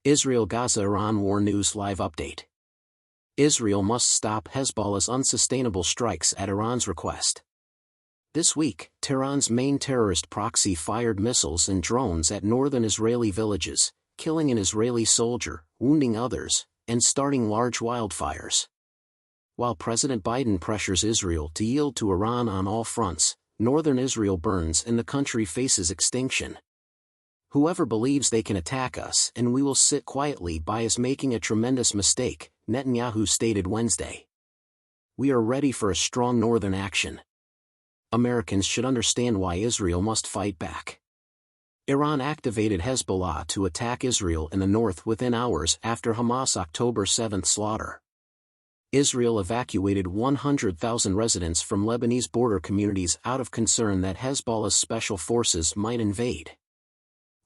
Israel-Gaza Iran War News Live Update. Israel must stop Hezbollah's unsustainable strikes at Iran's request. This week, Tehran's main terrorist proxy fired missiles and drones at northern Israeli villages, killing an Israeli soldier, wounding others, and starting large wildfires. While President Biden pressures Israel to yield to Iran on all fronts, northern Israel burns and the country faces extinction. "Whoever believes they can attack us and we will sit quietly by is making a tremendous mistake," Netanyahu stated Wednesday. "We are ready for a strong northern action. Americans should understand why Israel must fight back." Iran activated Hezbollah to attack Israel in the north within hours after Hamas' October 7 slaughter. Israel evacuated 100,000 residents from Lebanese border communities out of concern that Hezbollah's special forces might invade.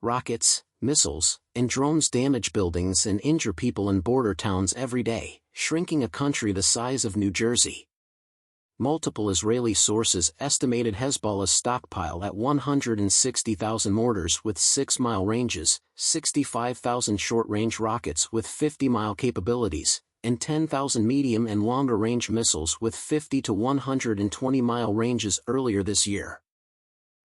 Rockets, missiles, and drones damage buildings and injure people in border towns every day, shrinking a country the size of New Jersey. Multiple Israeli sources estimated Hezbollah's stockpile at 160,000 mortars with 6-mile ranges, 65,000 short-range rockets with 50-mile capabilities, and 10,000 medium and longer-range missiles with 50 to 120-mile ranges earlier this year.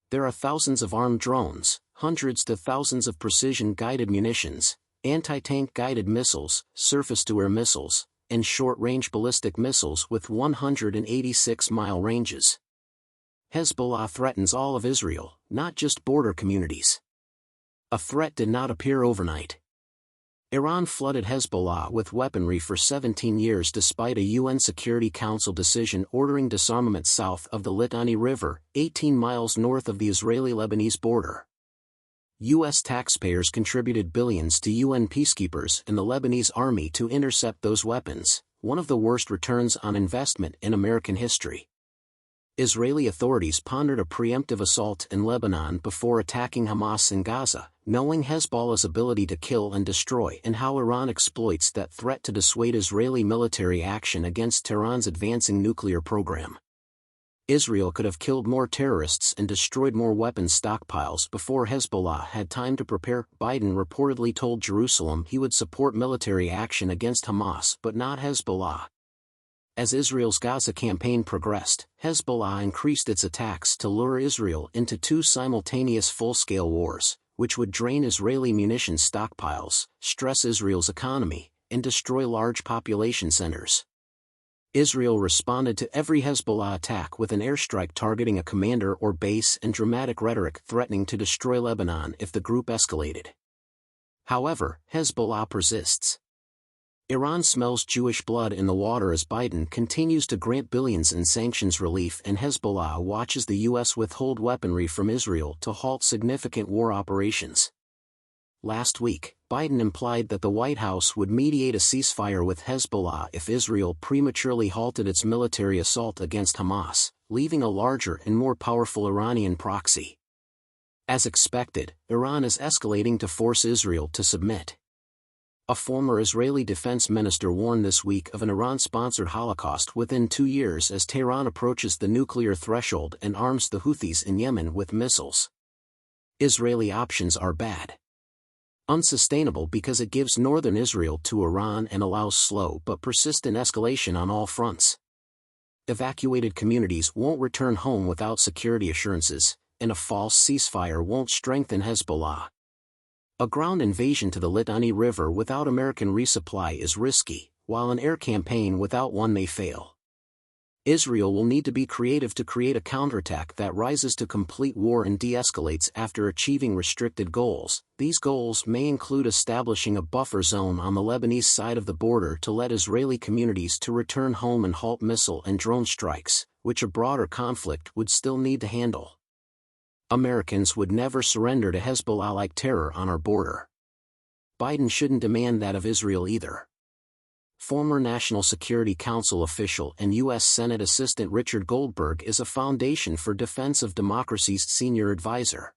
There are thousands of armed drones, hundreds to thousands of precision-guided munitions, anti-tank guided missiles, surface-to-air missiles, and short-range ballistic missiles with 186-mile ranges. Hezbollah threatens all of Israel, not just border communities. A threat did not appear overnight. Iran flooded Hezbollah with weaponry for 17 years despite a UN Security Council decision ordering disarmament south of the Litani River, 18 miles north of the Israeli-Lebanese border. U.S. taxpayers contributed billions to UN peacekeepers and the Lebanese army to intercept those weapons, one of the worst returns on investment in American history. Israeli authorities pondered a preemptive assault in Lebanon before attacking Hamas in Gaza, knowing Hezbollah's ability to kill and destroy and how Iran exploits that threat to dissuade Israeli military action against Tehran's advancing nuclear program. Israel could have killed more terrorists and destroyed more weapons stockpiles before Hezbollah had time to prepare. Biden reportedly told Jerusalem he would support military action against Hamas but not Hezbollah. As Israel's Gaza campaign progressed, Hezbollah increased its attacks to lure Israel into two simultaneous full-scale wars, which would drain Israeli munitions stockpiles, stress Israel's economy, and destroy large population centers. Israel responded to every Hezbollah attack with an airstrike targeting a commander or base and dramatic rhetoric threatening to destroy Lebanon if the group escalated. However, Hezbollah persists. Iran smells Jewish blood in the water as Biden continues to grant billions in sanctions relief and Hezbollah watches the U.S. withhold weaponry from Israel to halt significant war operations. Last week, Biden implied that the White House would mediate a ceasefire with Hezbollah if Israel prematurely halted its military assault against Hamas, leaving a larger and more powerful Iranian proxy. As expected, Iran is escalating to force Israel to submit. A former Israeli defense minister warned this week of an Iran-sponsored Holocaust within 2 years as Tehran approaches the nuclear threshold and arms the Houthis in Yemen with missiles. Israeli options are bad. Unsustainable because it gives northern Israel to Iran and allows slow but persistent escalation on all fronts. Evacuated communities won't return home without security assurances, and a false ceasefire won't strengthen Hezbollah. A ground invasion to the Litani River without American resupply is risky, while an air campaign without one may fail. Israel will need to be creative to create a counterattack that rises to complete war and de-escalates after achieving restricted goals. These goals may include establishing a buffer zone on the Lebanese side of the border to let Israeli communities to return home and halt missile and drone strikes, which a broader conflict would still need to handle. Americans would never surrender to Hezbollah-like terror on our border. Biden shouldn't demand that of Israel either. Former National Security Council official and U.S. Senate Assistant Richard Goldberg is a Foundation for Defense of Democracy's senior advisor.